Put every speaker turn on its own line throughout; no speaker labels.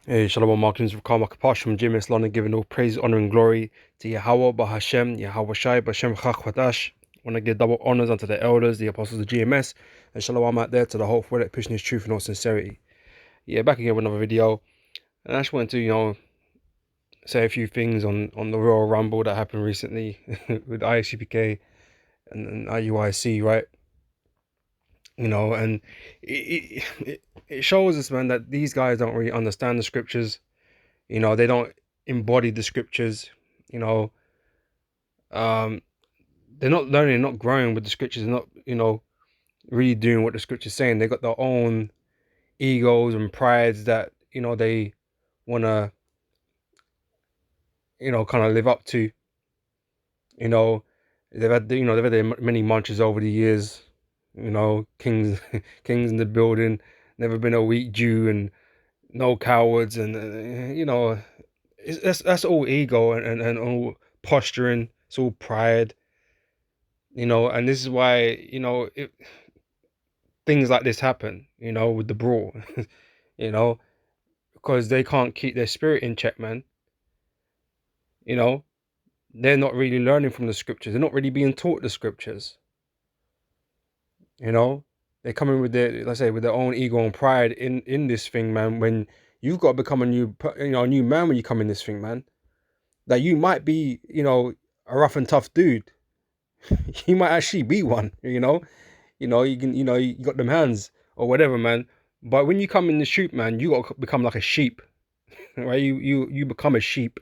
Hey, Shalom, Markings of Karma Kapash from Jim Islam, giving all praise, honor, and glory to Yahweh, Bahashem, Yahweh Shai, Bashem Chachwadash. Want to give double honors unto the elders, the apostles of GMS, and Shalom out there to the whole world pushing his truth in all sincerity. Yeah, back again with another video, and I just wanted to, say a few things on the Royal Rumble that happened recently with ISUPK and IUIC, right? And it shows us, man, that these guys don't really understand the scriptures. They don't embody the scriptures. You know, um, they're not learning, not growing with the scriptures. They're not, really doing what the scriptures saying. They got their own egos and prides that they want to, kind of live up to. You know, they've had their many munches over the years. Kings, kings in the building. Never been a weak Jew and no cowards, and that's all ego and all posturing. It's all pride. And this is why things like this happen. With the brawl, you know, because they can't keep their spirit in check, man. You know, they're not really learning from the scriptures. They're not really being taught the scriptures. They come in with let's say, with their own ego and pride in this thing, man. When you've got to become a new man when you come in this thing, man. That you might be, a rough and tough dude. You might actually be one. You can, you got them hands or whatever, man. But when you come in the shoot, man, you got to become like a sheep, right? You become a sheep,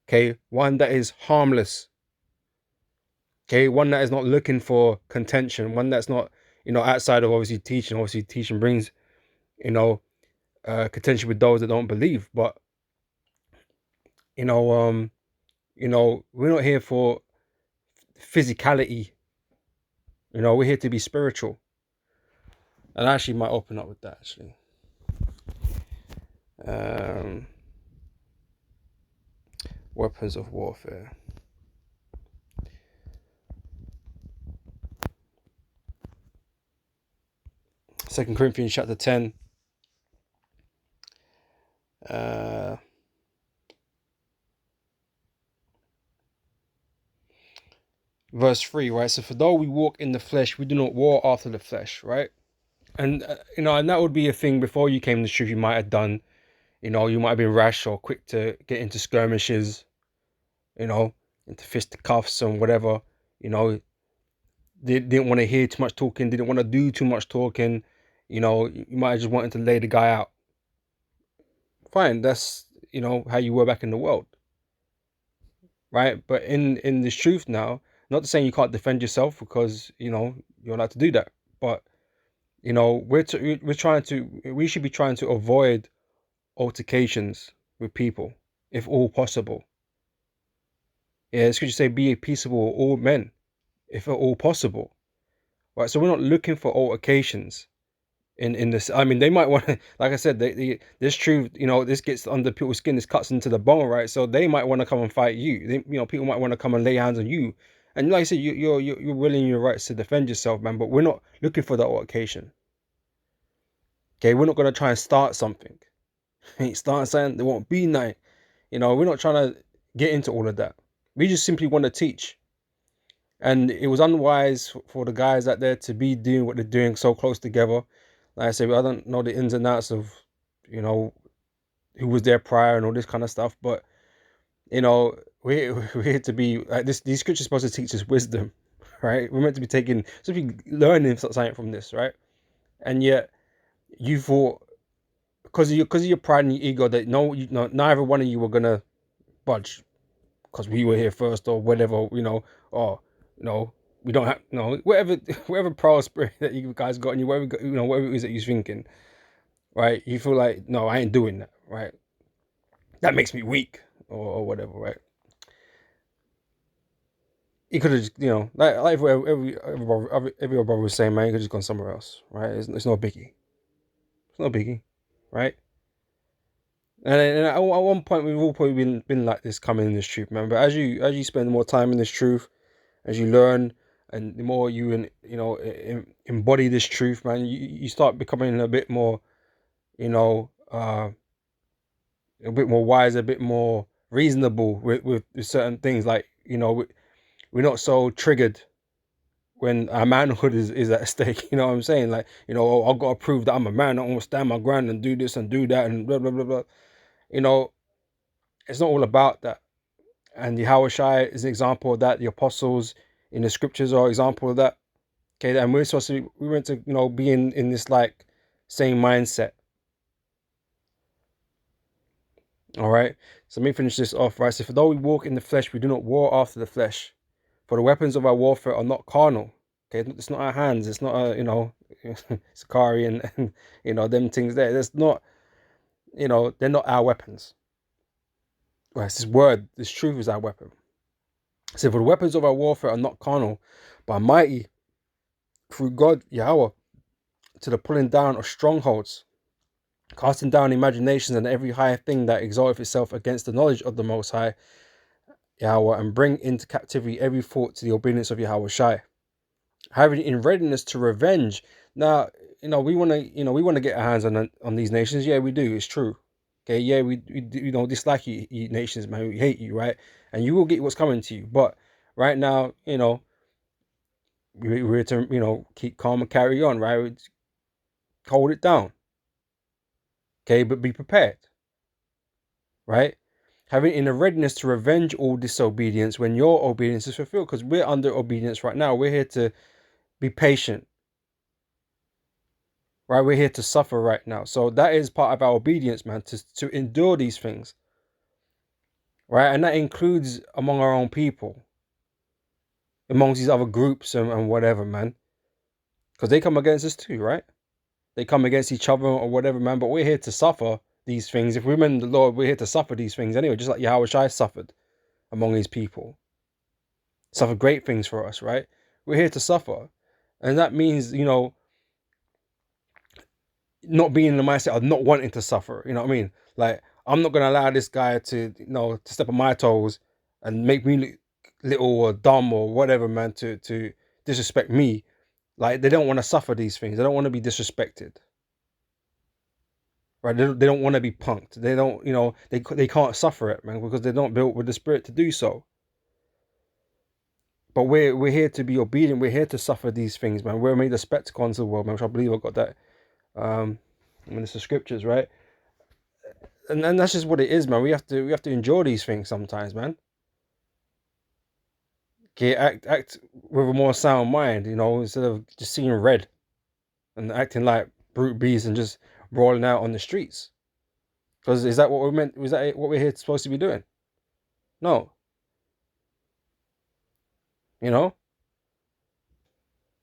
okay? One that is harmless, okay? One that is not looking for contention. One that's not, outside of obviously teaching. Obviously, teaching brings, contention with those that don't believe. But you know, um, we're not here for physicality. We're here to be spiritual. And I actually might open up with that actually. Um, Weapons of warfare. 2 Corinthians chapter 10. Verse 3, right? So for though we walk in the flesh, we do not war after the flesh, right? And and that would be a thing before you came to truth. You might have done, you might have been rash or quick to get into skirmishes, into fisticuffs and whatever. They didn't want to hear too much talking, didn't want to do too much talking. You might have just wanted to lay the guy out. Fine, that's how you were back in the world, right? But in this truth now, not saying you can't defend yourself, because you're allowed to do that, but we should be trying to avoid altercations with people if all possible. Yeah, it's good to say be peaceable all men if at all possible, right? So we're not looking for altercations in this. I mean, they might want to, like I said, this truth, this gets under people's skin, this cuts into the bone, right? So they might want to come and fight you. People might want to come and lay hands on you, and like I said, you're willing your rights to defend yourself, man. But we're not looking for that altercation. Okay, we're not gonna try and start something. Start saying there won't be night. We're not trying to get into all of that. We just simply want to teach. And it was unwise for the guys out there to be doing what they're doing so close together. Like I said, I don't know the ins and outs of, who was there prior and all this kind of stuff. But, we're here to be like this. These scriptures are supposed to teach us wisdom, right? We're meant to be learning something from this, right? And yet you thought, because of your pride and your ego, that neither one of you were gonna budge because we were here first or whatever, or we don't have whatever whatever proud spirit that you guys got in you, whatever it is that you're thinking, right? You feel like, no, I ain't doing that, right? That makes me weak, or whatever, right? You could have just, like every other brother was saying, man, you could have just gone somewhere else, right? It's no biggie. It's no biggie, right? And at one point we've all probably been like this, coming in this truth, man. But as you spend more time in this truth, as you learn, and the more you embody this truth, man, you start becoming a bit more, you know, uh, a bit more wise, a bit more reasonable with certain things. Like, we're not so triggered when our manhood is at stake. You know what I'm saying? Like, oh, I've got to prove that I'm a man. I'm gonna stand my ground and do this and do that and blah blah blah blah. You know, it's not all about that. And Yahweh Shai is an example of that. The apostles in the scriptures are an example of that. Okay, and we're supposed to we went to be in this like same mindset. All right. So let me finish this off. Right. So for though we walk in the flesh, we do not war after the flesh. For the weapons of our warfare are not carnal. Okay, it's not our hands. It's not Sakari and them things there. That's not, they're not our weapons. Right. It's this word, this truth is our weapon. So for the weapons of our warfare are not carnal, but mighty through God Yahweh to the pulling down of strongholds, casting down imaginations and every high thing that exalteth itself against the knowledge of the Most High Yahweh, and bring into captivity every thought to the obedience of Yahweh Shai, having in readiness to revenge. Now, we want to get our hands on these nations. Yeah, we do. It's true. Okay, yeah, we dislike you nations, man. We hate you, right? And you will get what's coming to you. But right now, we're to keep calm and carry on, right? Hold it down. Okay, but be prepared, right? Having in a readiness to revenge all disobedience when your obedience is fulfilled, because we're under obedience right now. We're here to be patient, right? We're here to suffer right now. So that is part of our obedience, man, to endure these things, right? And that includes among our own people, amongst these other groups and whatever, man, because they come against us too, right? They come against each other or whatever, man. But we're here to suffer these things. If we're in the Lord, we're here to suffer these things anyway, just like Yahweh Shai suffered among his people. Suffer great things for us, right? We're here to suffer. And that means, not being in the mindset of not wanting to suffer. You know what I mean? Like, I'm not going to allow this guy to, to step on my toes and make me look little or dumb or whatever, man, to disrespect me. Like, they don't want to suffer these things. They don't want to be disrespected. Right? They don't want to be punked. They don't, they can't suffer it, man, because they're not built with the spirit to do so. But we're here to be obedient. We're here to suffer these things, man. We're made a spectacle unto the world, man. Which I believe I got that. It's the scriptures, right? And that's just what it is, man. We have to endure these things sometimes, man. Okay, act with a more sound mind, instead of just seeing red and acting like brute beasts and just rolling out on the streets. Because is that what we meant? Was that what we're here supposed to be doing? No. The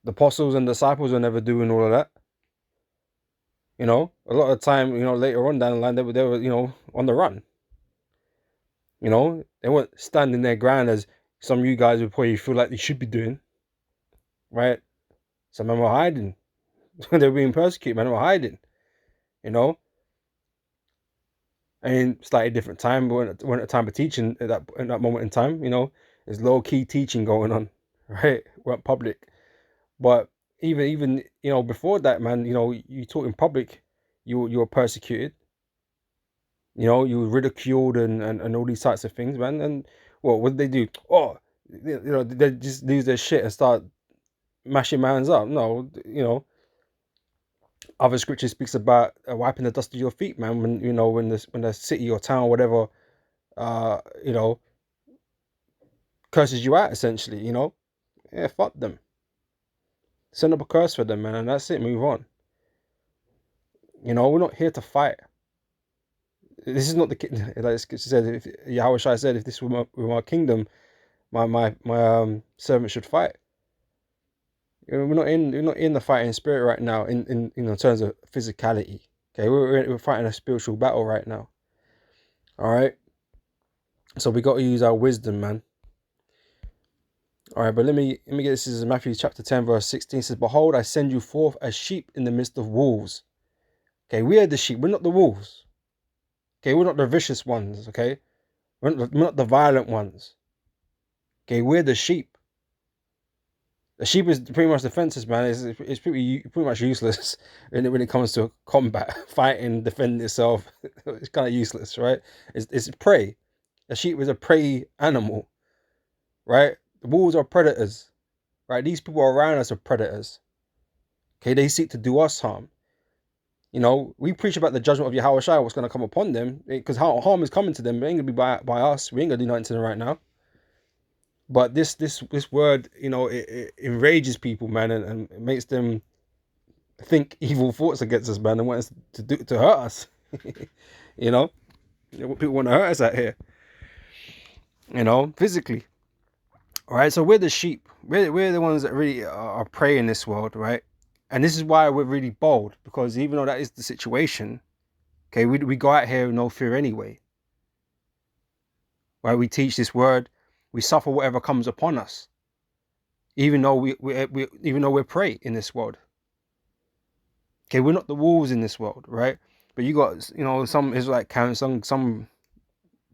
apostles and disciples were never doing all of that. A lot of the time, later on down the line, they were, on the run. They weren't standing their ground as some of you guys would probably feel like they should be doing, right? Some of them were hiding. They were being persecuted, man. They were hiding, And slightly different time, but we're at a time of teaching at that moment in time, there's low key teaching going on, right? Weren't public, but even before that, man, you taught in public, you were persecuted. You were ridiculed and all these types of things, man. And what did they do? Oh, they just lose their shit and start mashing mans up. No, other scripture speaks about wiping the dust of your feet, man. When the city or town or whatever, curses you out, essentially. Yeah, fuck them. Send up a curse for them, man, and that's it. Move on. We're not here to fight. This is not the like Scripture said. If Yahweh Shai said, if this were my kingdom, my servant should fight. We're not in the fighting spirit right now. In terms of physicality. Okay, we're fighting a spiritual battle right now. All right. So we got to use our wisdom, man. All right, but let me get this. This is Matthew chapter 10, verse 16. It says, "Behold, I send you forth as sheep in the midst of wolves." Okay, we are the sheep. We're not the wolves. Okay, we're not the vicious ones, okay? We're not the violent ones. Okay, we're the sheep. The sheep is pretty much defenseless, man. It's pretty much useless when it comes to combat, fighting, defending itself. It's kind of useless, right? It's prey. A sheep is a prey animal, right? The wolves are predators, right? These people around us are predators. Okay, they seek to do us harm. You know, we preach about the judgment of Yahweh Shai, what's going to come upon them, because harm is coming to them. It ain't going to be by us. We ain't going to do nothing to them right now. But this word, you know, it enrages people, man, and it makes them think evil thoughts against us, man, and want us to hurt us. You know, people want to hurt us out here. You know, physically. All right, so we're the sheep. We're the ones that really are prey in this world, right? And this is why we're really bold, because even though that is the situation, okay, we go out here with no fear anyway. Right? We teach this word, we suffer whatever comes upon us, even though we're prey in this world. Okay, we're not the wolves in this world, right? But you got, you know, some Israelite camps, some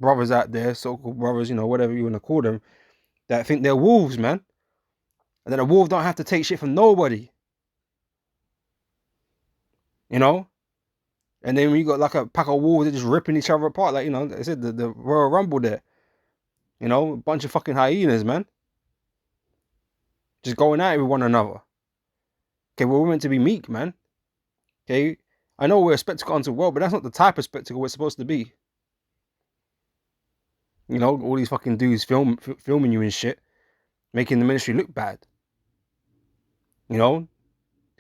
brothers out there, so-called brothers, you know, whatever you want to call them, that think they're wolves, man. And then a wolf don't have to take shit from nobody. You know? And then you got like a pack of wolves that just ripping each other apart. Like, you know, I said the Royal Rumble there. You know, a bunch of fucking hyenas, man. Just going at it with one another. Okay, we're meant to be meek, man. Okay? I know we're a spectacle unto the world, but that's not the type of spectacle we're supposed to be. You know, all these fucking dudes filming you and shit, making the ministry look bad. You know?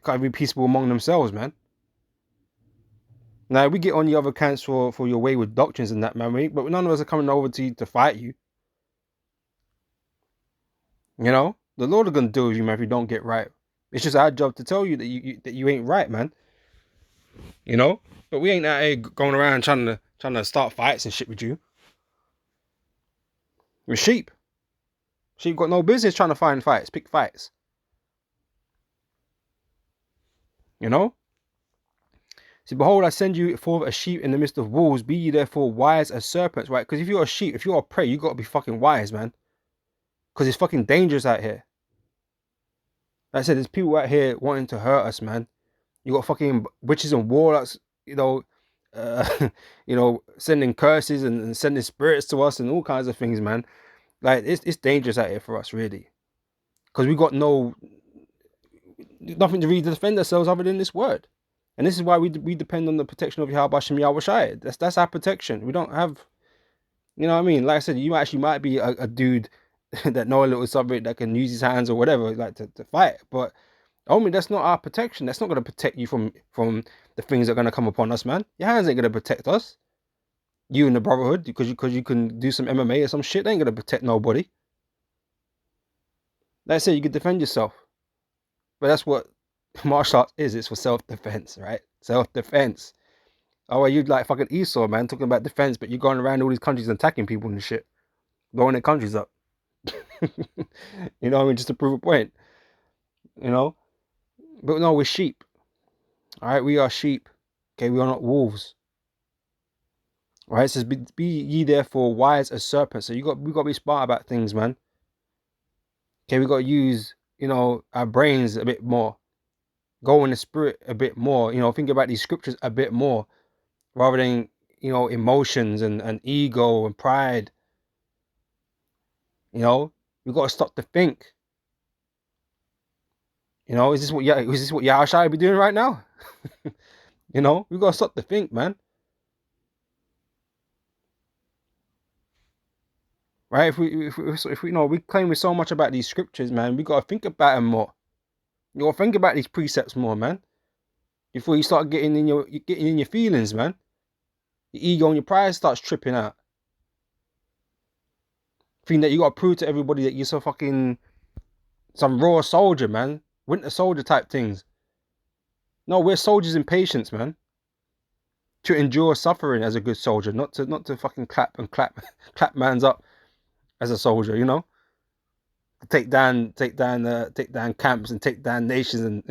Can't be peaceable among themselves, man. Now, we get on the other camps for your wayward doctrines and that, man, but none of us are coming over to you to fight you. You know? The Lord is going to deal with you, man, if you don't get right. It's just our job to tell you that you ain't right, man. You know? But we ain't out here going around trying to start fights and shit with you. We're sheep. Sheep got no business trying to find fights, pick fights. You know? See, behold, I send you forth a sheep in the midst of wolves. Be ye therefore wise as serpents, right? Because if you're a sheep, if you're a prey, you got to be fucking wise, man. Because it's fucking dangerous out here. Like I said, there's people out here wanting to hurt us, man. You got fucking witches and warlocks, you know, you know, sending curses and sending spirits to us and all kinds of things, man. Like, it's dangerous out here for us, really. Because we got nothing to really defend ourselves other than this word. And this is why we depend on the protection of Yahweh Shem Yahweh Shai. That's our protection. We don't have, you know what I mean? Like I said, you actually might be a dude that know a little something that can use his hands or whatever, like to fight. But only that's not our protection. That's not going to protect you from the things that are going to come upon us, man. Your hands ain't going to protect us. You and the brotherhood, because you can do some MMA or some shit, they ain't going to protect nobody. Like I said, you can defend yourself. But that's what martial arts is. It's for self-defense, right? Self-defense. Oh, well, you like fucking Esau, man, talking about defense, but you're going around all these countries and attacking people and shit. Blowing their countries up. You know what I mean? Just to prove a point. You know? But no, we're sheep. Alright, we are sheep. Okay, we are not wolves. Alright, it says, be ye therefore wise as serpents. So we got to be smart about things, man. Okay, we got to use, you know, our brains a bit more. Go in the spirit a bit more. You know, think about these scriptures a bit more. Rather than, you know, emotions and ego and pride. You know, we got to stop to think. You know, is this what Yahushua be doing right now? You know, we got to stop to think, man. Right? If we you know, we claim with so much about these scriptures, man, we got to think about them more. You got to think about these precepts more, man. Before you start getting in your feelings, man. Your ego and your pride starts tripping out. Think that you got to prove to everybody that you're so fucking some raw soldier, man. Winter soldier type things. No, we're soldiers in patience, man. To endure suffering as a good soldier, not to fucking clap man's up as a soldier, you know. Take down camps and take down nations, and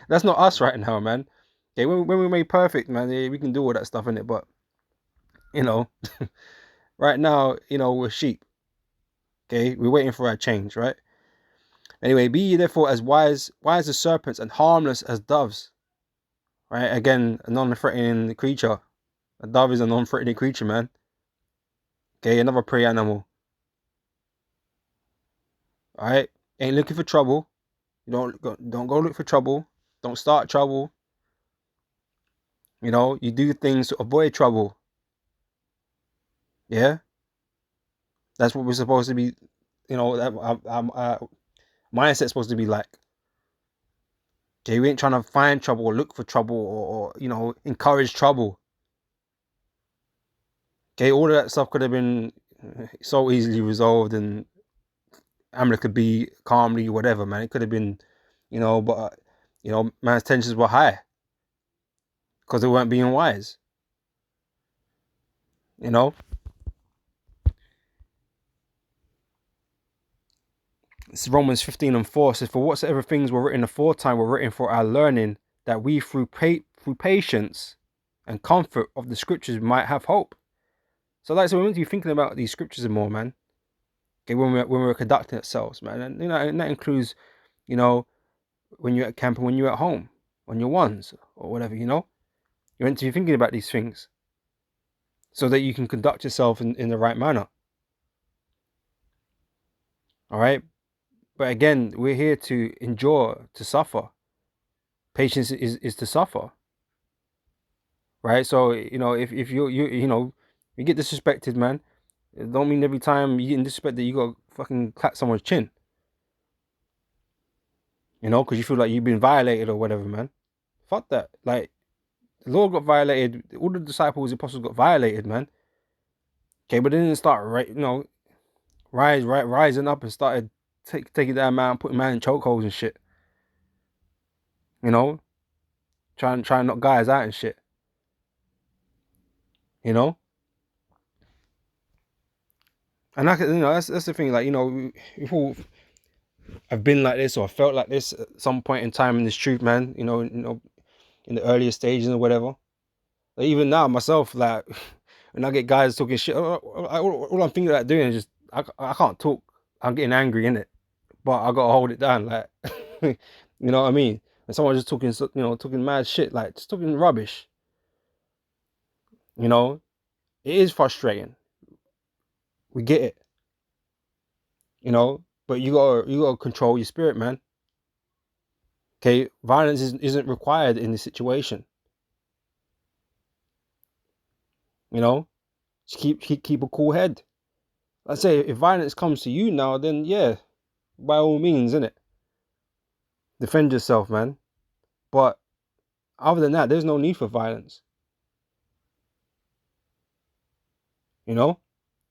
that's not us right now, man. Okay, when we're made perfect, man, yeah, we can do all that stuff in it, but you know, right now, you know, we're sheep. Okay, we're waiting for our change, right? Anyway, be ye therefore as wise as serpents and harmless as doves. Right? Again, a non-threatening creature. A dove is a non-threatening creature, man. Okay, another prey animal. Alright? Ain't looking for trouble. You don't go look for trouble. Don't start trouble. You know, you do things to avoid trouble. Yeah? That's what we're supposed to be, you know, mindset's supposed to be like. Okay, we ain't trying to find trouble or look for trouble or you know, encourage trouble. Okay, all of that stuff could have been so easily resolved and Amla could be calmly, whatever, man. It could have been, you know, but, you know, man's tensions were high because they weren't being wise, you know. It's Romans 15:4 says, for whatsoever things were written aforetime were written for our learning, that we through patience and comfort of the scriptures might have hope. So like, so we need to be thinking about these scriptures more, man. Okay, when we're conducting ourselves, man. And you know, and that includes, you know, when you're at camp and when you're at home, on your ones or whatever, you know. You're meant to be thinking about these things so that you can conduct yourself in the right manner. All right. But again, we're here to endure, to suffer. Patience is to suffer. Right. So, you know, if you know, you get disrespected, man, it don't mean every time you get disrespected you got to fucking clap someone's chin. You know, because you feel like you've been violated or whatever, man. Fuck that. Like, the Lord got violated. All the disciples, the apostles got violated, man. Okay, but they didn't start, you know, rising up and started taking that man, putting man in chokeholds and shit. You know, trying to knock guys out and shit. You know, and you know, that's the thing. Like, you know, people have been like this or felt like this at some point in time in this truth, man. You know, in the earlier stages or whatever. Like, even now, myself, like, when I get guys talking shit, all I'm thinking about doing is just I can't talk. I'm getting angry in it, but I gotta hold it down. Like, you know what I mean? And someone just talking, you know, talking mad shit, like just talking rubbish. You know, it is frustrating. We get it. You know, but you gotta control your spirit, man. Okay, violence isn't required in this situation. You know, just keep a cool head. I say if violence comes to you now, then yeah, by all means, innit? Defend yourself, man. But other than that, there's no need for violence. You know,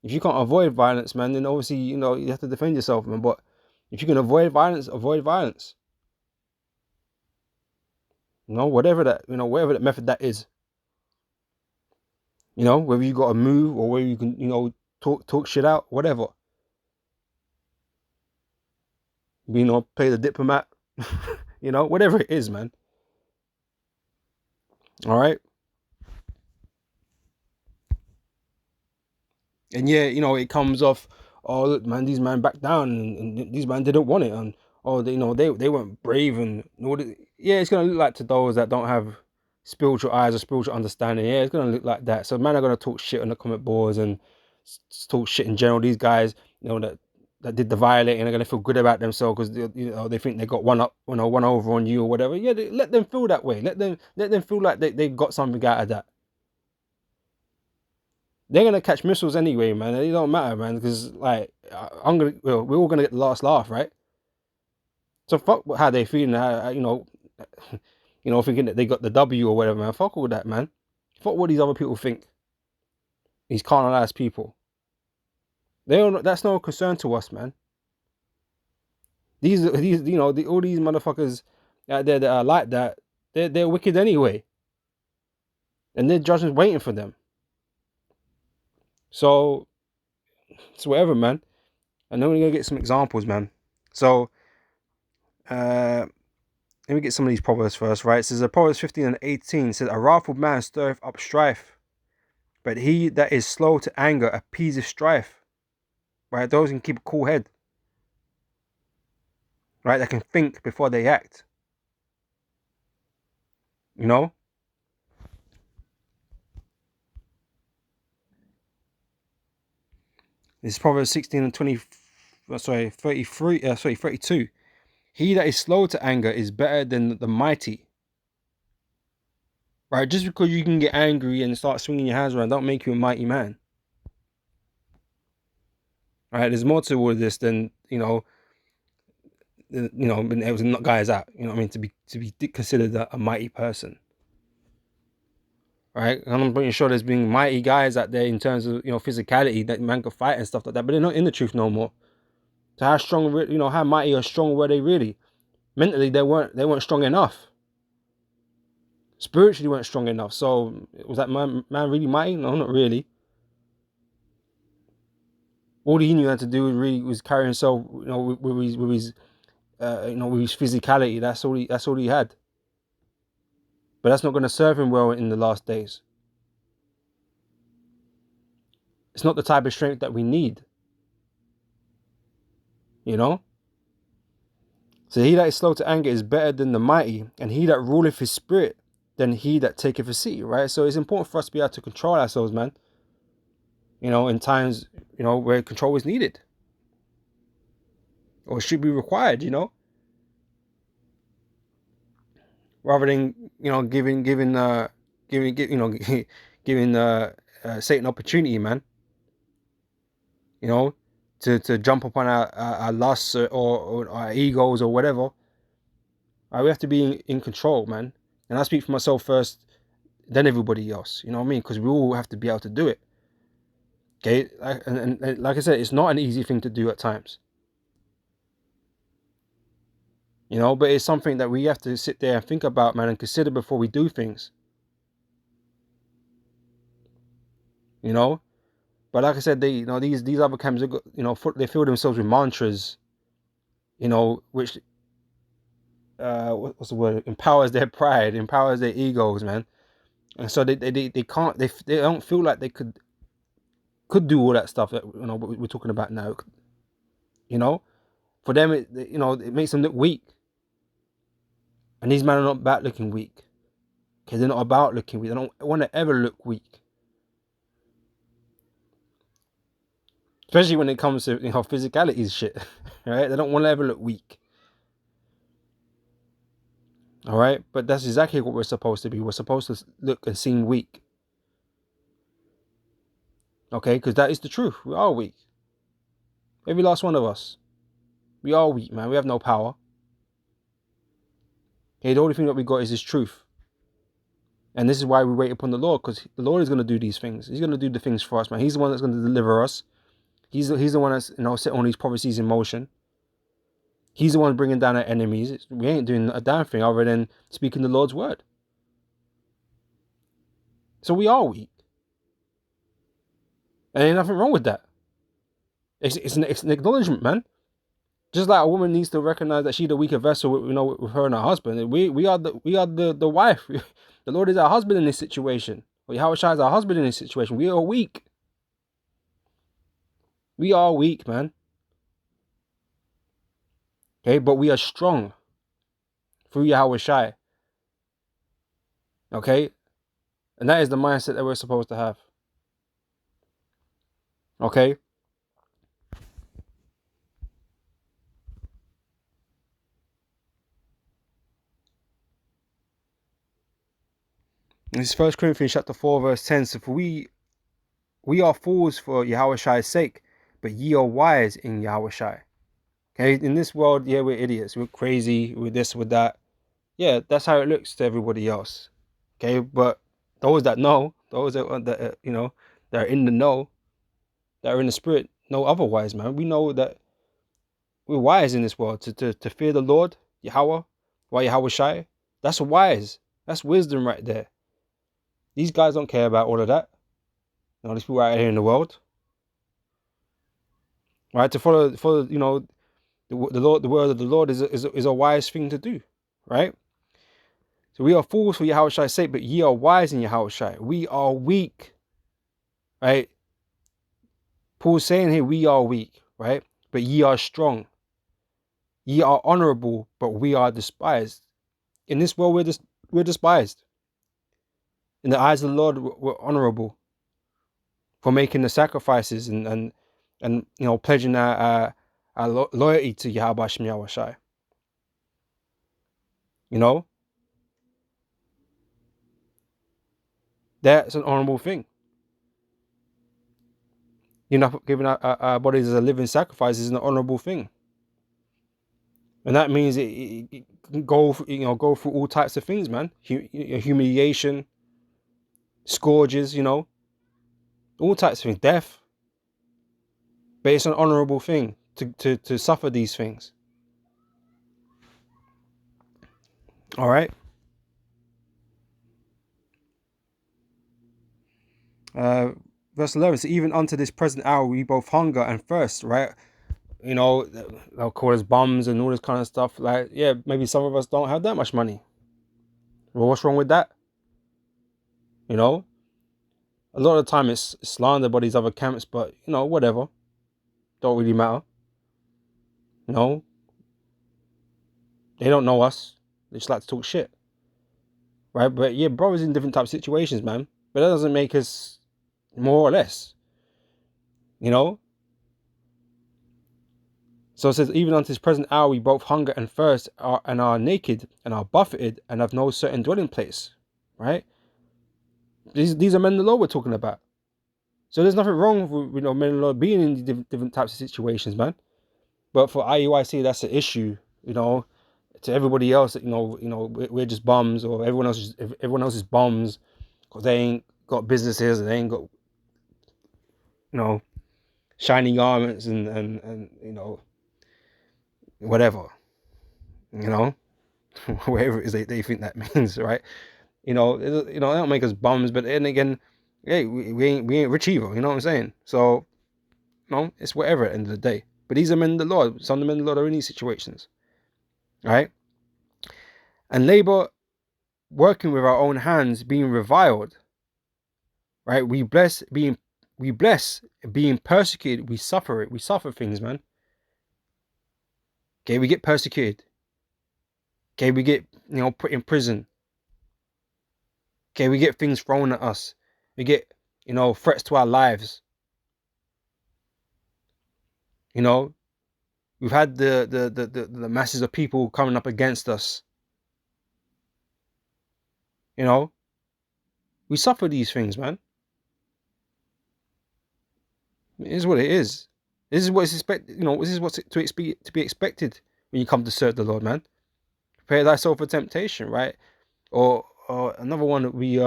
if you can't avoid violence, man, then obviously, you know, you have to defend yourself, man. But if you can avoid violence, avoid violence. You know, whatever that method that is. You know, whether you got to move or whether you can, you know, talk shit out, whatever. You know, play the diplomat. You know, whatever it is, man. All right. And yeah, you know, it comes off, oh look, man, these man back down and these man didn't want it, and oh, you know, they weren't brave and all that. Yeah, it's gonna look like to those that don't have spiritual eyes or spiritual understanding. Yeah, it's gonna look like that. So man are gonna talk shit on the comment boards and talk shit in general. These guys, you know, that did the violating are gonna feel good about themselves because you know they think they got one up, you know, one over on you or whatever. Yeah, let them feel that way. Let them feel like they got something out of that. They're gonna catch missiles anyway, man. It don't matter, man, because like we're all gonna get the last laugh, right? So fuck how they feeling, you know, thinking that they got the W or whatever, man. Fuck all that, man. Fuck what these other people think. These carnalized people. They don't. That's no concern to us, man. These, you know, all these motherfuckers out there that are like that, they're wicked anyway, and their judgment's waiting for them. So it's whatever, man. And then we're gonna get some examples, man. So, let me get some of these proverbs first, right? It says Proverbs 15:18 says, a wrathful man stirreth up strife, but he that is slow to anger appeaseth strife. Right? Those can keep a cool head. right? That can think before they act. You know? This is Proverbs 16 and 20, 32. He that is slow to anger is better than the mighty. Right? Just because you can get angry and start swinging your hands around, don't make you a mighty man. Right? There's more to all of this than, it was not guys out. You know what I mean? To be considered a mighty person. Right? And I'm pretty sure there's been mighty guys out there in terms of, physicality that man could fight and stuff like that, but they're not in the truth no more. So how strong, how mighty or strong were they really? Mentally, they weren't strong enough. Spiritually, weren't strong enough. So was that man really mighty? No, not really. All he knew how to do was carry himself, with his physicality. That's all he had. But that's not going to serve him well in the last days. It's not the type of strength that we need. So he that is slow to anger is better than the mighty, and he that ruleth his spirit than he that taketh a city, right? So it's important for us to be able to control ourselves, man. In times, where control is needed. Or should be required, Rather than, giving Satan opportunity, man. To jump upon our lusts or our egos or whatever. We have to be in control, man. And I speak for myself first, then everybody else. You know what I mean? Because we all have to be able to do it. Okay, and like I said, it's not an easy thing to do at times. But it's something that we have to sit there and think about, man, and consider before we do things. But like I said, these other camps, they fill themselves with mantras, which what's the word? Empowers their pride, empowers their egos, man. And so they can't, they don't feel like they could do all that stuff that we're talking about now. For them, it makes them look weak. And these men are not about looking weak. Okay, they're not about looking weak. They don't want to ever look weak. Especially when it comes to physicality is shit. Right? They don't want to ever look weak. Alright? But that's exactly what we're supposed to be. We're supposed to look and seem weak. Okay? Because that is the truth. We are weak. Every last one of us. We are weak, man. We have no power. Okay, the only thing that we got is this truth. And this is why we wait upon the Lord, because the Lord is going to do these things. He's going to do the things for us, man. He's the one that's going to deliver us. He's the one that's set all these prophecies in motion. He's the one bringing down our enemies. We ain't doing a damn thing other than speaking the Lord's word. So we are weak. And ain't nothing wrong with that. It's an acknowledgement, man. Just like a woman needs to recognize that she's the weaker vessel, with her and her husband. We are the wife. The Lord is our husband in this situation. Or Yahweh Shai is our husband in this situation. We are weak. We are weak, man. Okay, but we are strong through Yahweh Shai. Okay? And that is the mindset that we're supposed to have. Okay? This is 1 Corinthians chapter 4, verse 10. So for we are fools for Yahweh Shai's sake, but ye are wise in Yahweh Shai. Okay, in this world, yeah, we're idiots. We're crazy. We're this, we're that. Yeah, that's how it looks to everybody else. Okay, but those that know, those that that are in the know, that are in the spirit, know otherwise, man. We know that we're wise in this world to fear the Lord, Yahweh, why Yahweh Shai. That's wise. That's wisdom right there. These guys don't care about all of that. These people out here in the world, right? To follow, the Lord, the word of the Lord is a wise thing to do, right? So we are fools for Yahweh Shai's sake, but ye are wise in Yahweh Shai. We are weak, right? Paul's saying here, we are weak, right? But ye are strong. Ye are honorable, but we are despised. In this world, we're despised. In the eyes of the Lord, we're honorable for making the sacrifices and pledging our loyalty to Yahweh Shem Yahweh Shai. That's an honorable thing. Giving our bodies as a living sacrifice is an honorable thing. And that means it can go through all types of things, man. Humiliation, scourges, all types of things, death. But it's an honorable thing to suffer these things. All right. Verse 11. So even unto this present hour, we both hunger and thirst, right? They'll call us bums and all this kind of stuff. Like, yeah, maybe some of us don't have that much money. Well, what's wrong with that? A lot of the time it's slandered by these other camps, but whatever. Don't really matter. They don't know us. They just like to talk shit. Right? But yeah, brothers in different types of situations, man. But that doesn't make us more or less. So it says, even unto this present hour we both hunger and thirst and are naked and are buffeted and have no certain dwelling place. Right? These are men of the Lord we're talking about. So there's nothing wrong with men of the Lord being in different types of situations, man. But for IUIC, that's an issue. To everybody else, we're just bums, or everyone else is bums because they ain't got businesses and they ain't got shiny garments and whatever, whatever it is they think that means, right? They don't make us bums, but then again, hey, we ain't rich either. You know what I'm saying? So, it's whatever at the end of the day. But these are men of the Lord. Some of the men of the Lord are in these situations, right? And labor, working with our own hands, being reviled, right? We bless being persecuted. We suffer it. We suffer things, man. Okay, we get persecuted. Okay, we get put in prison. Okay, we get things thrown at us. We get threats to our lives. We've had the masses of people coming up against us. We suffer these things, man. It is what it is. This is what is expected. This is what's to be expected when you come to serve the Lord, man. Prepare thyself for temptation, right? Or another one, we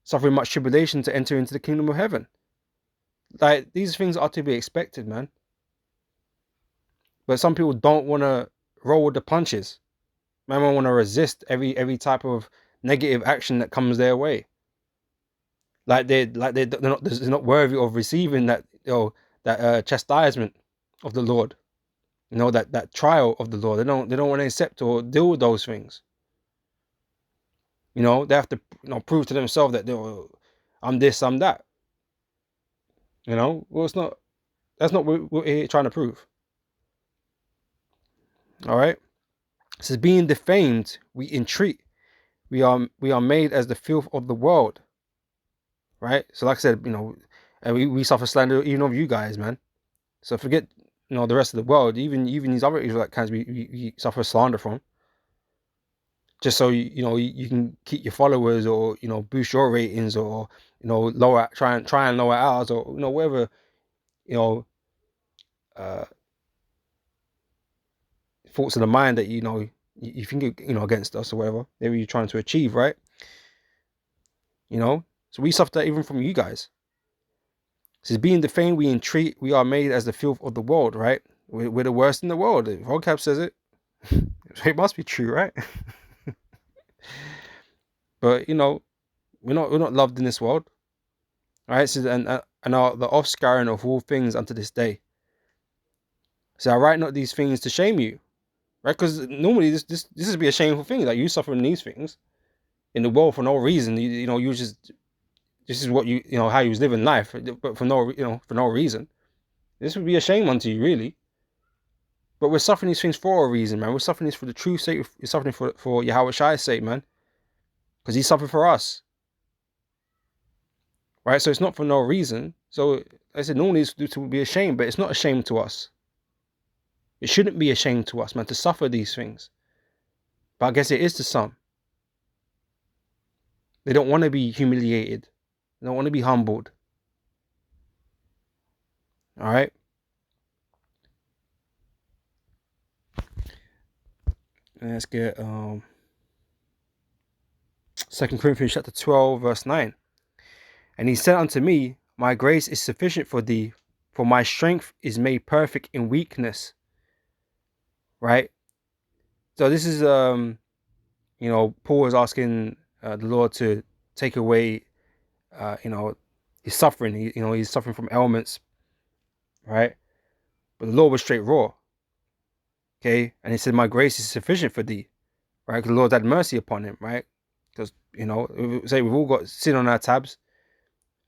suffering much tribulation to enter into the kingdom of heaven. Like, these things are to be expected, man. But some people don't want to roll with the punches. Man, want to resist every type of negative action that comes their way. They're not worthy of receiving that chastisement of the Lord. That trial of the Lord. They don't want to accept or deal with those things. They have to prove to themselves that I'm this, I'm that. Well, it's not. That's not what we're trying to prove. All right. It says, being defamed, we entreat. We are made as the filth of the world. Right. So, like I said, we suffer slander even of you guys, man. So forget the rest of the world. Even these other Israelite camps we suffer slander from. Just so you can keep your followers, or boost your ratings, or try and lower ours, or whatever thoughts of the mind that you think against us, or whatever maybe you're trying to achieve, right? So we suffer that even from you guys. It says, being defamed, we entreat, we are made as the filth of the world, right? We're the worst in the world. If Vocab says it, it must be true, right? But we're not loved in this world. All right. So and are the offscouring of all things unto this day. So I write not these things to shame you, right? Because normally this would be a shameful thing, like you suffering these things in the world for no reason. You just, this is what how you was living life, but for no reason. This would be a shame unto you, really. But we're suffering these things for a reason, man. We're suffering this for the true sake. We're suffering for Yahweh Shai's sake, man. Because he suffered for us. Right? So it's not for no reason. So I said normally it's to be ashamed, but it's not a shame to us. It shouldn't be a shame to us, man, to suffer these things. But I guess it is to some. They don't want to be humiliated. They don't want to be humbled. All right? Let's get 2 Corinthians chapter 12, verse 9. And he said unto me, my grace is sufficient for thee, for my strength is made perfect in weakness. Right? So this is, Paul was asking the Lord to take away, his suffering. He's suffering from ailments, right? But the Lord was straight raw. Okay? And he said, my grace is sufficient for thee, right? Because the Lord had mercy upon him, right? Because, say we've all got sin on our tabs.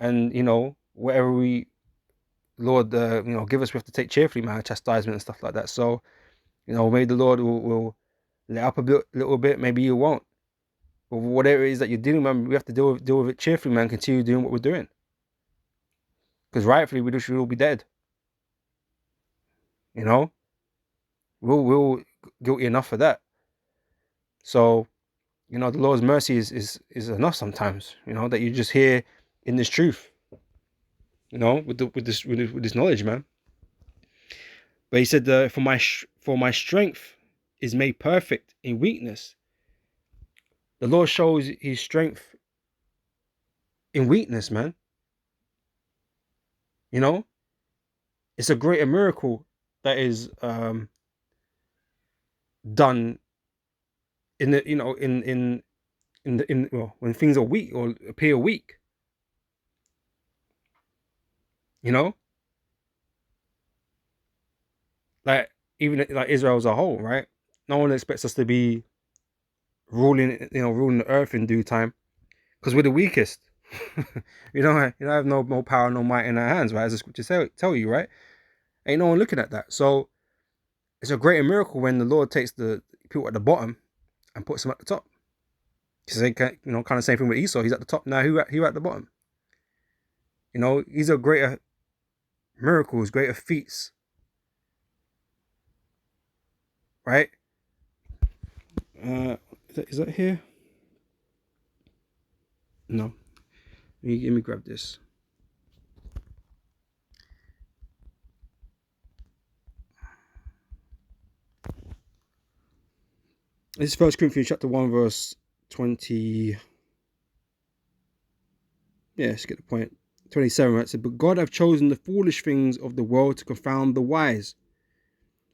And, whatever Lord, give us, we have to take cheerfully, man, chastisement and stuff like that. So, maybe the Lord will let up a little bit, maybe you won't. But whatever it is that you're dealing with, we have to deal with it cheerfully, man, continue doing what we're doing. Because rightfully, we should all be dead. We're guilty enough for that. So, the Lord's mercy is enough sometimes, that you just hear in this truth, with this knowledge, man. But he said, for my strength is made perfect in weakness. The Lord shows his strength in weakness, man. It's a greater miracle that is done in the when things are weak or appear weak. Like even like Israel as a whole, right? No one expects us to be ruling the earth in due time, because we're the weakest. You have no more power, no might in our hands, right? As the scriptures tell you, right? Ain't no one looking at that. So it's a greater miracle when the Lord takes the people at the bottom and puts them at the top. Because kind of same thing with Esau. He's at the top now. Who at the bottom? These are greater miracles, greater feats, right? Is that here? No. Let me grab this. This is 1 Corinthians chapter 1, verse 20. Yeah, let's get the point. 27, right? So, but God hath chosen the foolish things of the world to confound the wise.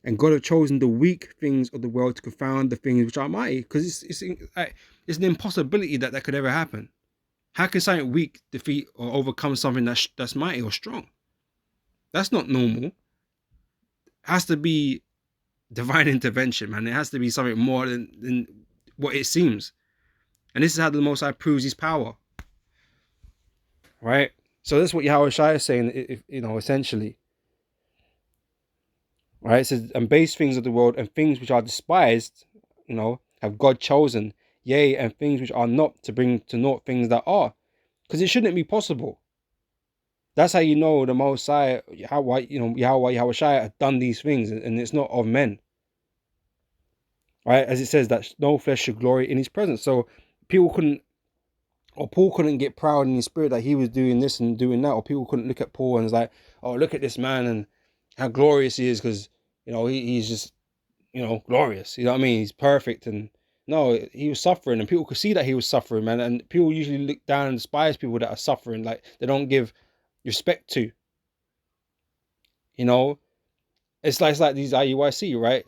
And God hath chosen the weak things of the world to confound the things which are mighty. Because it's an impossibility that could ever happen. How can something weak defeat or overcome something that's mighty or strong? That's not normal. It has to be divine intervention, man. It has to be something more than what it seems. And this is how the Most High proves his power. Right? So that's what Yahweh Shai is saying, essentially. Right? It says, and base things of the world and things which are despised, have God chosen, yea, and things which are not, to bring to naught things that are. Because it shouldn't be possible. That's how you know the Most High, Yahweh Shai have done these things, and it's not of men. Right? As it says that no flesh should glory in his presence. So Paul couldn't get proud in his spirit that he was doing this and doing that, or people couldn't look at Paul and was like, oh, look at this man and how glorious he is, because he's just glorious. You know what I mean? He's perfect. And no, he was suffering, and people could see that he was suffering, man. And people usually look down and despise people that are suffering, like they don't give respect to. It's like these IUIC, right?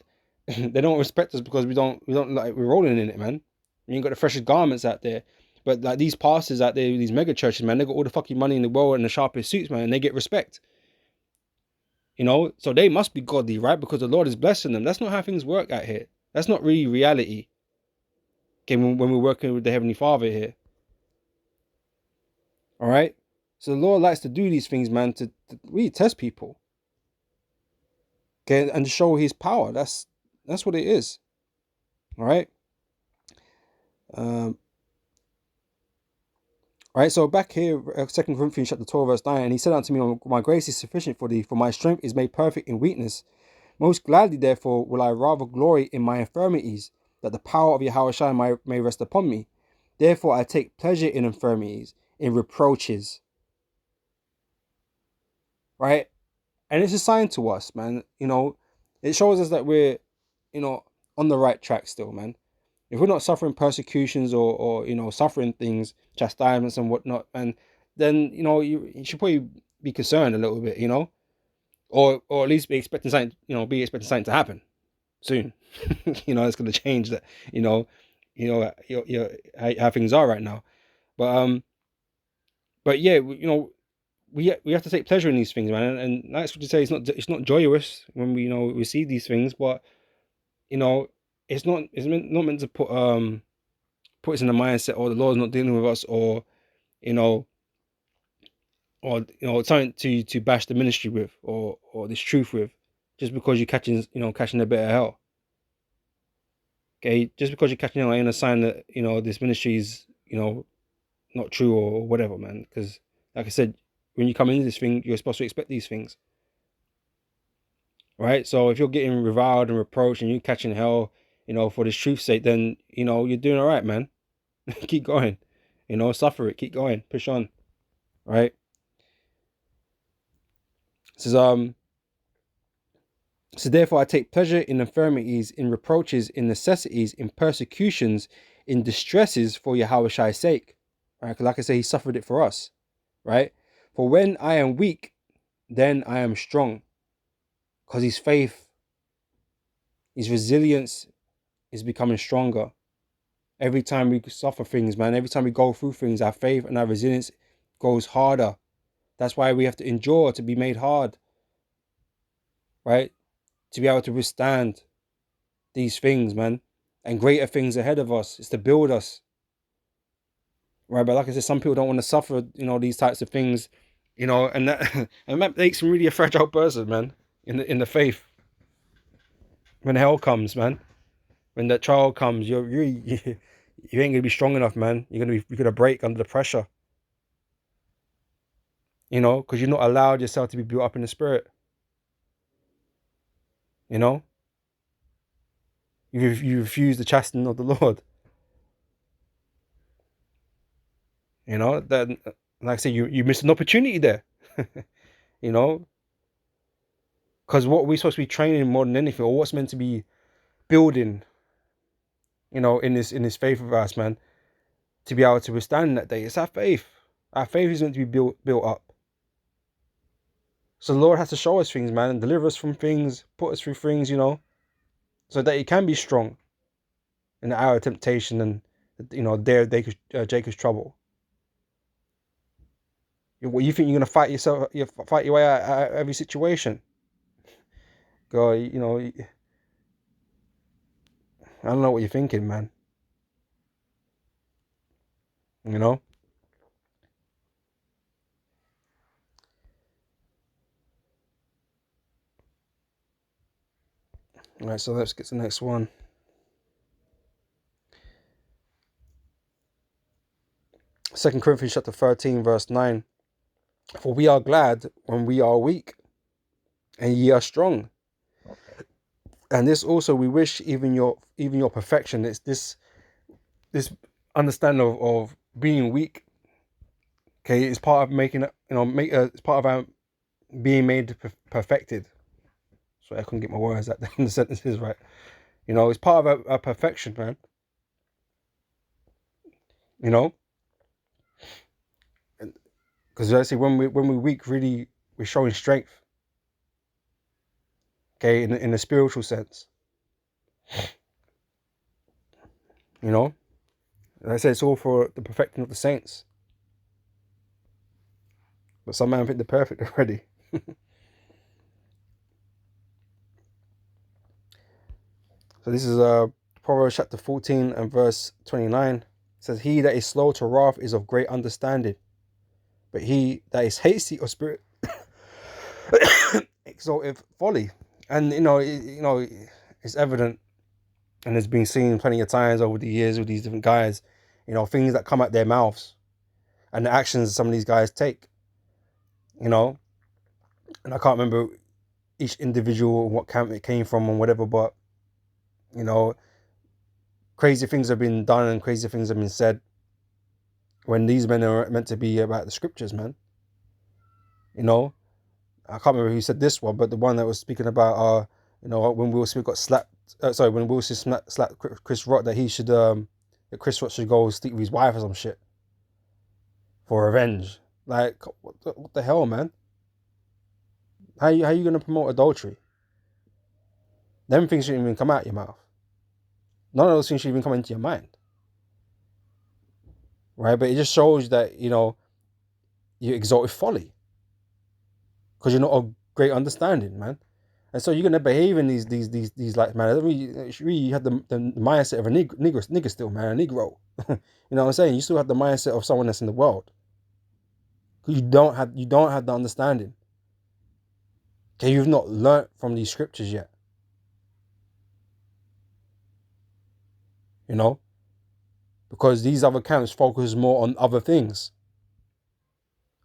They don't respect us because we don't like, we're rolling in it, man. You ain't got the freshest garments out there. But like these pastors out there, these mega churches, man, they got all the fucking money in the world and the sharpest suits, man, and they get respect. So they must be godly, right? Because the Lord is blessing them. That's not how things work out here. That's not really reality. Okay, when we're working with the Heavenly Father here. All right? So the Lord likes to do these things, man, to really test people. Okay, and to show his power. That's what it is. All right. Um, Right, so back here, 2 Corinthians chapter 12, verse 9, and he said unto me, my grace is sufficient for thee, for my strength is made perfect in weakness. Most gladly, therefore, will I rather glory in my infirmities, that the power of Yahushua may rest upon me. Therefore, I take pleasure in infirmities, in reproaches. Right? And it's a sign to us, man. It shows us that we're, on the right track still, man. If we're not suffering persecutions or suffering things, chastisements and whatnot, and then you should probably be concerned a little bit, or at least be expecting something to happen soon. It's going to change that, how things are right now. But yeah, we have to take pleasure in these things, man. And that's what you say. It's not joyous when we see these things, but not meant to put us in the mindset, or the Lord's not dealing with us, or you know something to bash the ministry with, or this truth with, just because you're catching a bit of hell. Okay, just because you're catching hell ain't a sign that this ministry is not true or whatever, man. Because like I said, when you come into this thing, you're supposed to expect these things, right? So if you're getting reviled and reproached and you're catching hell, for this truth's sake, then you're doing all right, man. Keep going, suffer it, keep going, push on, right? It says so therefore I take pleasure in infirmities, in reproaches, in necessities, in persecutions, in distresses for Yahweh's sake. Right? Because like I say, he suffered it for us. Right? For when I am weak, then I am strong. Because his faith, his resilience is becoming stronger. Every time we suffer things, man, every time we go through things, our faith and our resilience goes harder. That's why we have to endure to be made hard. Right? To be able to withstand these things, man, and greater things ahead of us. It's to build us, right? But like I said, some people don't want to suffer, these types of things, and that and that makes them really a fragile person, man, in the faith. When hell comes, man, when that trial comes, you ain't gonna be strong enough, man. You're gonna break under the pressure, because you're not allowed yourself to be built up in the spirit. You refuse the chastening of the Lord. Then, like I said, you missed an opportunity there. Because what we're supposed to be training more than anything, or what's meant to be building, in this faith of ours, man, to be able to withstand that day, it's our faith. Our faith is meant to be built up. So the Lord has to show us things, man, and deliver us from things, put us through things, so that it can be strong in the hour of temptation and day of Jacob's trouble. You think you're gonna fight fight your way out of every situation? God, I don't know what you're thinking, man. All right, so let's get to the next one. 2 Corinthians chapter 13, verse 9. For we are glad when we are weak, and ye are strong. And this also we wish even your perfection. It's this understanding of being weak. Okay, it's part of making it. It's part of our being made perfected. So I couldn't get my words out in the sentences right. It's part of our perfection, man. Because I say when we're weak, really we're showing strength. Okay, in a spiritual sense. Like I said, it's all for the perfecting of the saints. But some men think they're perfect already. So this is Proverbs chapter 14 and verse 29. It says, he that is slow to wrath is of great understanding, but he that is hasty of spirit exalteth folly. And it's evident, and it's been seen plenty of times over the years with these different guys. Things that come out their mouths and the actions some of these guys take. And I can't remember each individual, what camp it came from and whatever, but crazy things have been done and crazy things have been said when these men are meant to be about the scriptures, man. I can't remember who said this one, but the one that was speaking about, when Will Smith got slapped. When Will Smith slapped Chris Rock, that that Chris Rock should go sleep with his wife or some shit for revenge. Like, what the hell, man? How you gonna promote adultery? Them things shouldn't even come out your mouth. None of those things should even come into your mind, right? But it just shows that you exalted folly because you're not of great understanding, man. And so you're gonna behave in these like, man. You have the mindset of a nigger still, man, a Negro. You know what I'm saying? You still have the mindset of someone that's in the world. You don't have the understanding. Okay, you've not learnt from these scriptures yet. Because these other camps focus more on other things.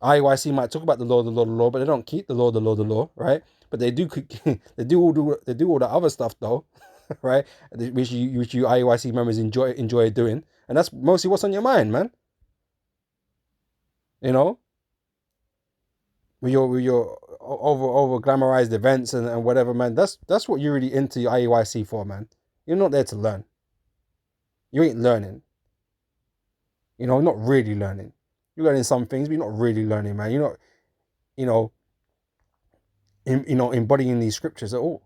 IUIC might talk about the law, but they don't keep the law, right? But they do all the other stuff though, right? Which you IUIC members enjoy doing, and that's mostly what's on your mind, man. With your over glamorized events and whatever, man. That's what you're really into IUIC for, man. You're not there to learn. You ain't learning. Not really learning. You're learning some things, but you're not really learning, man. You're not, embodying these scriptures at all.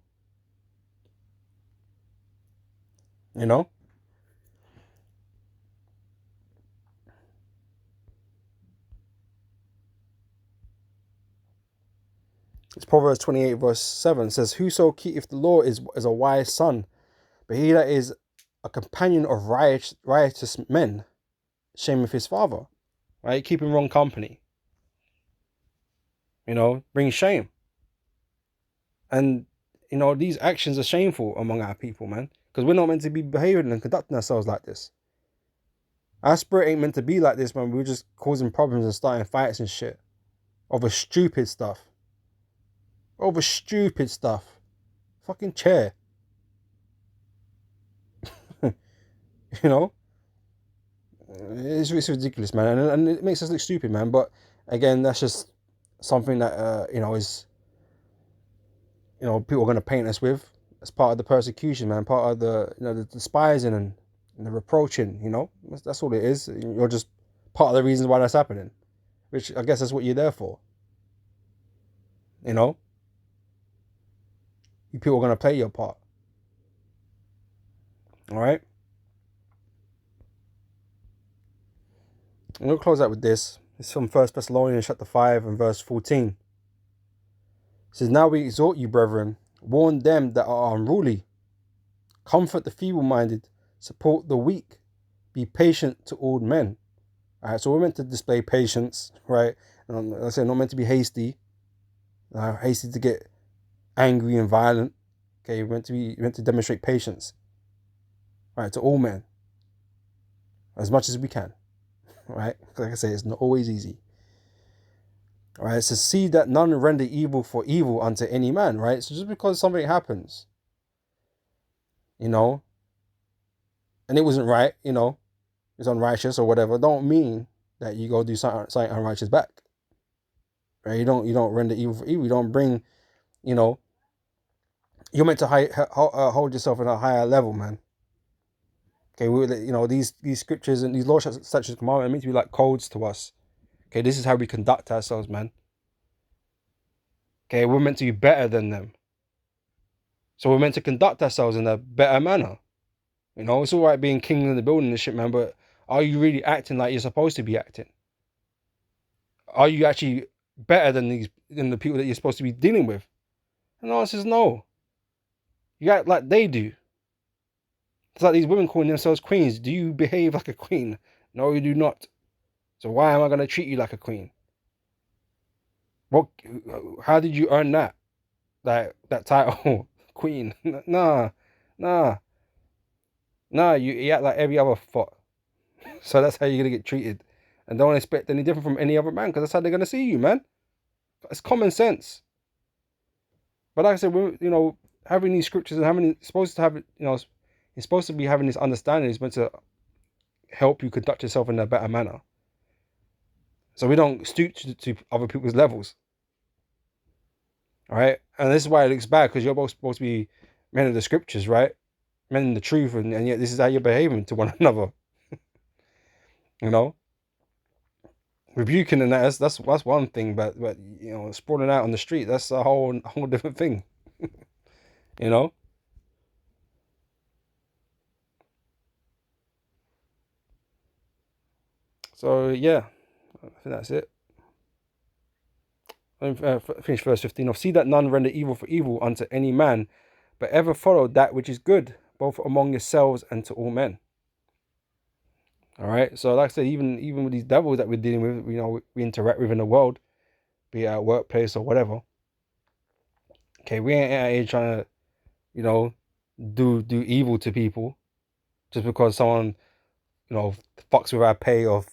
It's Proverbs 28 verse 7 says, "Whoso keepeth the law is a wise son, but he that is a companion of riotous men shameth his father." Right? Keeping wrong company. Brings shame. And, these actions are shameful among our people, man. Because we're not meant to be behaving and conducting ourselves like this. Our spirit ain't meant to be like this, man. We're just causing problems and starting fights and shit. Over stupid stuff. Fucking chair. It's ridiculous, man. And it makes us look stupid, man. But again, that's just something that, is, people are going to paint us with as part of the persecution, man. Part of the, the despising and the reproaching, That's all it is. You're just part of the reasons why that's happening. Which I guess that's what you're there for. You people are going to play your part. All right? I'm going to close out with this. It's from 1 Thessalonians chapter 5 and verse 14. It says, "Now we exhort you, brethren, warn them that are unruly, comfort the feeble-minded, support the weak, be patient to all men." All right, so we're meant to display patience, right? And I say not meant to be hasty to get angry and violent. Okay, we're meant to demonstrate patience, right, to all men, as much as we can, right? Like I say, it's not always easy. All right, so see that none render evil for evil unto any man, right? So just because something happens, and it wasn't right, it's unrighteous or whatever, don't mean that you go do something unrighteous back, right? You don't render evil for evil. You don't bring, you're meant to hold yourself at a higher level, man. Okay, these scriptures and these laws, such as commandments, are meant to be like codes to us. Okay, this is how we conduct ourselves, man. Okay, we're meant to be better than them. So we're meant to conduct ourselves in a better manner. It's all right being king in the building and shit, man, but are you really acting like you're supposed to be acting? Are you actually better than the people that you're supposed to be dealing with? And the answer is no. You act like they do. It's like these women calling themselves queens. Do you behave like a queen? No, you do not. So why am I going to treat you like a queen? How did you earn that? that title, queen. Nah, nah, nah. You act like every other fuck. So that's how you're gonna get treated, and don't expect any different from any other man, because that's how they're gonna see you, man. It's common sense. But like I said, having these scriptures and having supposed to have it's supposed to be having this understanding is meant to help you conduct yourself in a better manner. So we don't stoop to other people's levels. All right, and this is why it looks bad, because you're both supposed to be men of the scriptures, right? Men in the truth, and yet this is how you're behaving to one another. You know, rebuking and that's one thing, but sprawling out on the street, that's a whole different thing. You know. So yeah, I think that's it. Finish verse 15 off. See that none render evil for evil unto any man, but ever follow that which is good, both among yourselves and to all men. All right. So like I said, even with these devils that we're dealing with, we interact with in the world, be it at workplace or whatever. Okay, we ain't out here trying to, do evil to people just because someone, fucks with our pay or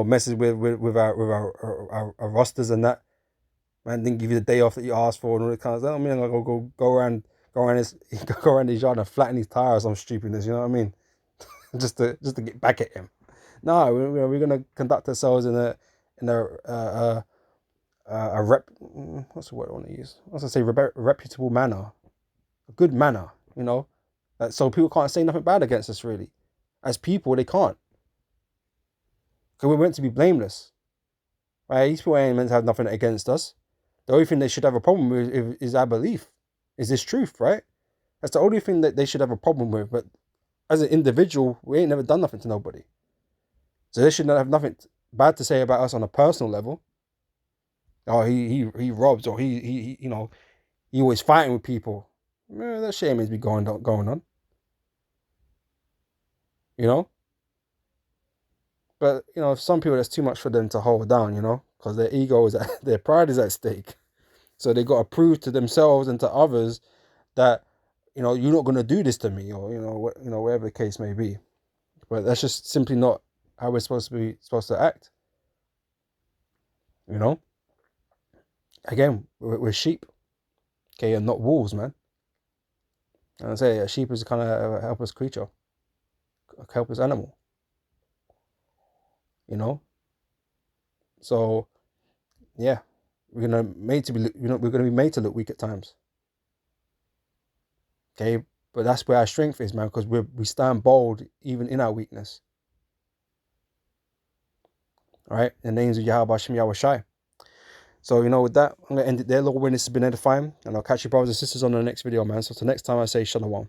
messes with our rosters and that. Man didn't give you the day off that you asked for and all that kind of stuff. I mean, like go around go around his yard and flatten his tire or some stupidness. You know what I mean? just to get back at him. No, we're gonna conduct ourselves in a what's the word I want to use? I was gonna say reputable manner, a good manner. So people can't say nothing bad against us really. As people, they can't, because we're meant to be blameless, right? These people ain't meant to have nothing against us. The only thing they should have a problem with is our belief. Is this truth, right? That's the only thing that they should have a problem with. But as an individual, we ain't never done nothing to nobody. So they should not have nothing bad to say about us on a personal level. Oh, he robs, or he always fighting with people. Man, that shit means be going on. You know? But, some people, that's too much for them to hold down, because their ego their pride is at stake. So they got to prove to themselves and to others that, you're not going to do this to me, or, whatever the case may be. But that's just simply not how we're supposed to act. Again, we're sheep, okay, and not wolves, man. And I say a sheep is kind of a helpless creature, a helpless animal. So yeah, we're gonna be made to look weak at times. Okay, but that's where our strength is, man, because we stand bold even in our weakness. All right, in the names of Yahweh Hashem Yahweh Shai. So with that, I'm gonna end it there. Lord, when this has been edifying, and I'll catch you brothers and sisters on the next video, man. So till next time, I say shalom.